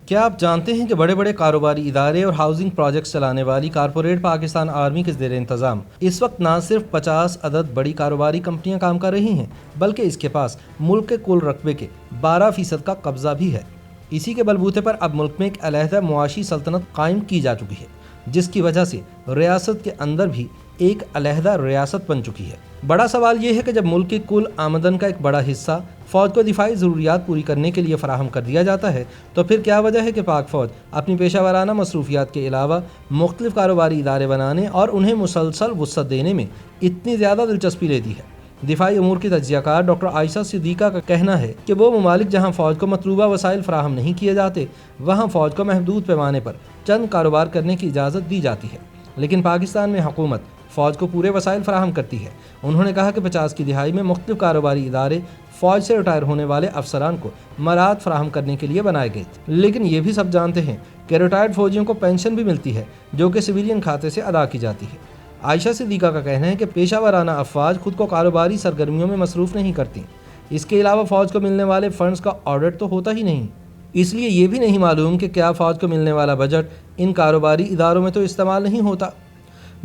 کیا آپ جانتے ہیں کہ بڑے بڑے کاروباری ادارے اور ہاؤسنگ پروجیکٹس چلانے والی کارپوریٹ پاکستان آرمی کے زیر انتظام اس وقت نہ صرف 50 عدد بڑی کاروباری کمپنیاں کام کر رہی ہیں بلکہ اس کے پاس ملک کے کل رقبے کے 12% کا قبضہ بھی ہے۔ اسی کے بلبوتے پر اب ملک میں ایک علیحدہ معاشی سلطنت قائم کی جا چکی ہے، جس کی وجہ سے ریاست کے اندر بھی ایک علیحدہ ریاست بن چکی ہے۔ بڑا سوال یہ ہے کہ جب ملک کی کل آمدن کا ایک بڑا حصہ فوج کو دفاعی ضروریات پوری کرنے کے لیے فراہم کر دیا جاتا ہے تو پھر کیا وجہ ہے کہ پاک فوج اپنی پیشہ ورانہ مصروفیات کے علاوہ مختلف کاروباری ادارے بنانے اور انہیں مسلسل وسعت دینے میں اتنی زیادہ دلچسپی لیتی ہے؟ دفاعی امور کی تجزیہ کار ڈاکٹر عائشہ صدیقہ کا کہنا ہے کہ وہ ممالک جہاں فوج کو مطلوبہ وسائل فراہم نہیں کیے جاتے وہاں فوج کو محدود پیمانے پر چند کاروبار کرنے کی اجازت دی جاتی ہے، لیکن پاکستان میں حکومت فوج کو پورے وسائل فراہم کرتی ہے۔ انہوں نے کہا کہ 50 کی دہائی میں مختلف کاروباری ادارے فوج سے ریٹائر ہونے والے افسران کو مراعات فراہم کرنے کے لیے بنائے گئے تھے، لیکن یہ بھی سب جانتے ہیں کہ ریٹائرڈ فوجیوں کو پینشن بھی ملتی ہے جو کہ سویلین کھاتے سے ادا کی جاتی ہے۔ عائشہ صدیقہ کا کہنا ہے کہ پیشہ ورانہ افواج خود کو کاروباری سرگرمیوں میں مصروف نہیں کرتی، اس کے علاوہ فوج کو ملنے والے فنڈز کا آڈٹ تو ہوتا ہی نہیں، اس لیے یہ بھی نہیں معلوم کہ کیا فوج کو ملنے والا بجٹ ان کاروباری اداروں میں تو استعمال نہیں ہوتا۔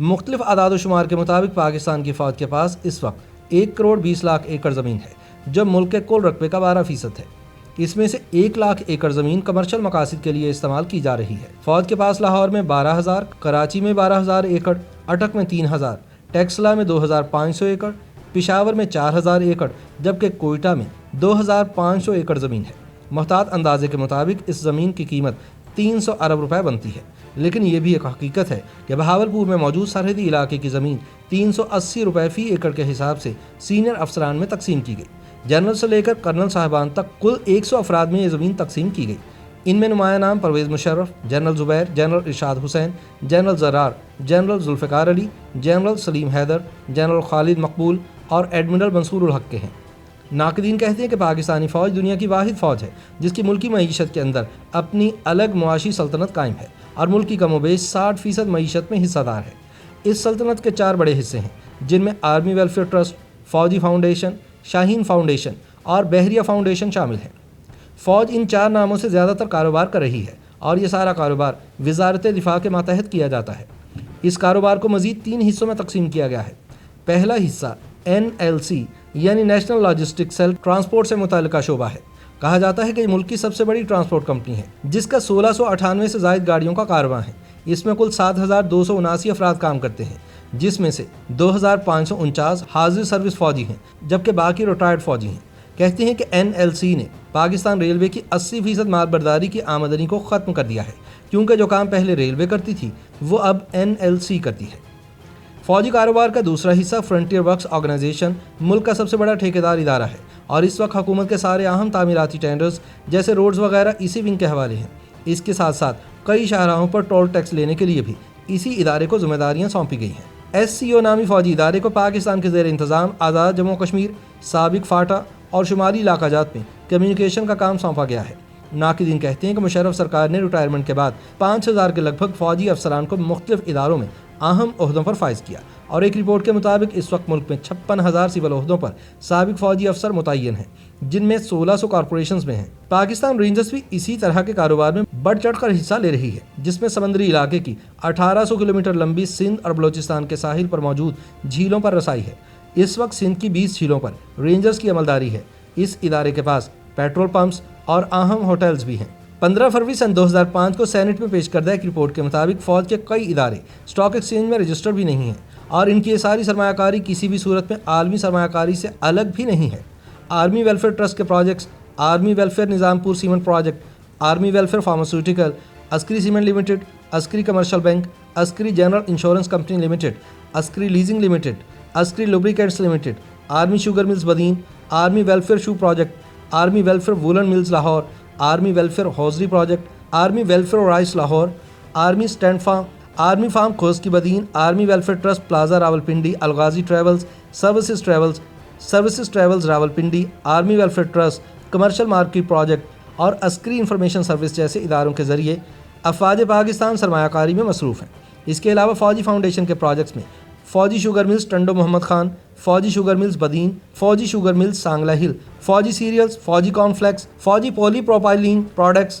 مختلف اعداد و شمار کے مطابق پاکستان کی فوج کے پاس اس وقت 1 کروڑ 20 لاکھ ایکڑ زمین ہے جو ملک کے کل رقبے کا 12% ہے۔ اس میں سے 1 لاکھ ایکڑ زمین کمرشل مقاصد کے لیے استعمال کی جا رہی ہے۔ فوج کے پاس لاہور میں 12,000، کراچی میں 12,000 ایکڑ، اٹک میں 3,000، ٹیکسلا میں 2,500 ایکڑ، پشاور میں 4,000 ایکڑ جبکہ کوئٹہ میں 2,500 ایکڑ زمین ہے۔ محتاط اندازے کے مطابق اس زمین کی قیمت 300 ارب روپے بنتی ہے، لیکن یہ بھی ایک حقیقت ہے کہ بہاولپور میں موجود سرحدی علاقے کی زمین 380 روپے فی ایکڑ کے حساب سے سینئر افسران میں تقسیم کی گئی۔ جنرل سے لے کر کرنل صاحبان تک کل 100 افراد میں یہ زمین تقسیم کی گئی۔ ان میں نمایاں نام پرویز مشرف، جنرل زبیر، جنرل ارشاد حسین، جنرل زرار، جنرل ذوالفقار علی، جنرل سلیم حیدر، جنرل خالد مقبول اور ایڈمرل منصور الحق کے ہیں۔ ناقدین کہتے ہیں کہ پاکستانی فوج دنیا کی واحد فوج ہے جس کی ملکی معیشت کے اندر اپنی الگ معاشی سلطنت قائم ہے اور ملک کی کم و بیش 60% معیشت میں حصہ دار ہے۔ اس سلطنت کے 4 بڑے حصے ہیں جن میں آرمی ویلفیئر ٹرسٹ، فوجی فاؤنڈیشن، شاہین فاؤنڈیشن اور بحریہ فاؤنڈیشن شامل ہیں۔ فوج ان 4 ناموں سے زیادہ تر کاروبار کر رہی ہے اور یہ سارا کاروبار وزارت دفاع کے ماتحت کیا جاتا ہے۔ اس کاروبار کو مزید 3 حصوں میں تقسیم کیا گیا ہے۔ پہلا حصہ NLC یعنی نیشنل لاجسٹک سیل ٹرانسپورٹ سے متعلقہ شعبہ ہے۔ کہا جاتا ہے کہ یہ ملک کی سب سے بڑی ٹرانسپورٹ کمپنی ہے جس کا 1698 سے زائد گاڑیوں کا کارواں ہے۔ اس میں کل 7,279 افراد کام کرتے ہیں جس میں سے 2,549 حاضر سروس فوجی ہیں جبکہ باقی ریٹائرڈ فوجی ہیں۔ کہتے ہیں کہ NLC نے پاکستان ریلوے کی 80% مال برداری کی آمدنی کو ختم کر دیا ہے کیونکہ جو کام پہلے ریلوے کرتی تھی وہ اب NLC کرتی ہے۔ فوجی کاروبار کا دوسرا حصہ فرنٹیئر ورکس آرگنائزیشن ملک کا سب سے بڑا ٹھیکیدار ادارہ ہے اور اس وقت حکومت کے سارے اہم تعمیراتی ٹینڈرز جیسے روڈز وغیرہ اسی ونگ کے حوالے ہیں۔ اس کے ساتھ ساتھ کئی شاہراہوں پر ٹول ٹیکس لینے کے لیے بھی اسی ادارے کو ذمہ داریاں سونپی گئی ہیں۔ SCO نامی فوجی ادارے کو پاکستان کے زیر انتظام آزاد جموں کشمیر، سابق فاٹا اور شمالی علاقہ جات میں کمیونیکیشن کا کام سونپا گیا ہے۔ ناقدین کہتے ہیں کہ مشرف سرکار نے ریٹائرمنٹ کے بعد 5,000 کے لگ بھگ فوجی افسران کو مختلف اداروں میں اہم عہدوں پر فائز کیا اور ایک رپورٹ کے مطابق اس وقت ملک میں 56,000 سول عہدوں پر سابق فوجی افسر متعین ہیں جن میں 1,600 کارپوریشنز میں ہیں۔ پاکستان رینجرز بھی اسی طرح کے کاروبار میں بڑھ چڑھ کر حصہ لے رہی ہے جس میں سمندری علاقے کی 1800 کلومیٹر لمبی سندھ اور بلوچستان کے ساحل پر موجود جھیلوں پر رسائی ہے۔ اس وقت سندھ کی 20 جھیلوں پر رینجرز کی عملداری ہے۔ اس ادارے کے پاس پیٹرول پمپس اور اہم ہوٹلز بھی ہیں۔ 15 فروری سن 2005 کو سینٹ میں پیش کردہ ایک رپورٹ کے مطابق فوج کے کئی ادارے اسٹاک ایکسچینج میں رجسٹر بھی نہیں ہیں اور ان کی یہ ساری سرمایہ کاری کسی بھی صورت میں عالمی سرمایہ کاری سے الگ بھی نہیں ہے۔ آرمی ویلفیئر ٹرسٹ کے projects, army welfare Nizampur cement project, army welfare pharmaceutical, Askari cement limited, Askari commercial bank, Askari general insurance company limited, Askari leasing limited, Askari lubricants limited, army sugar mills Badin, army welfare shoe project, army welfare woollen mills Lahore, army welfare hosiery project, army welfare rice Lahore, army stand farm, army farm Khoski Badin, army welfare trust plaza Rawalpindi, الغازی travels, services travels Rawalpindi, army welfare trust, commercial market project اور عسکری information service جیسے اداروں کے ذریعے افواج پاکستان سرمایہ کاری میں مصروف ہیں۔ اس کے علاوہ فوجی فاؤنڈیشن کے پروجیکٹس میں فوجی شوگر ملز ٹنڈو محمد خان، فوجی شوگر ملز بدین، فوجی شوگر ملز سانگلہ ہل، فوجی سیریلز، فوجی کارن فلیکس، فوجی پولی پروپائلین پروڈکٹس،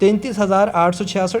33,866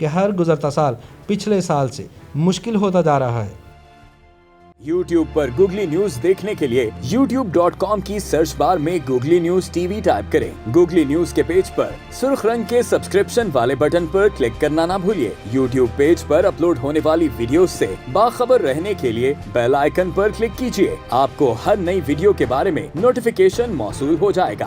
کہ ہر گزرتا سال پچھلے سال سے مشکل ہوتا جا رہا ہے۔ YouTube پر گوگلی نیوز دیکھنے کے لیے youtube.com کی سرچ بار میں googly news T V type کریں۔ گوگلی نیوز کے پیج پر سرخ رنگ کے سبسکرپشن والے بٹن پر کلک کرنا نہ بھولیے۔ YouTube پیج پر اپلوڈ ہونے والی ویڈیوز سے باخبر رہنے کے لیے بیل آئیکن پر کلک کیجیے۔ آپ کو ہر نئی ویڈیو کے بارے میں نوٹیفیکیشن موصول ہو جائے گا۔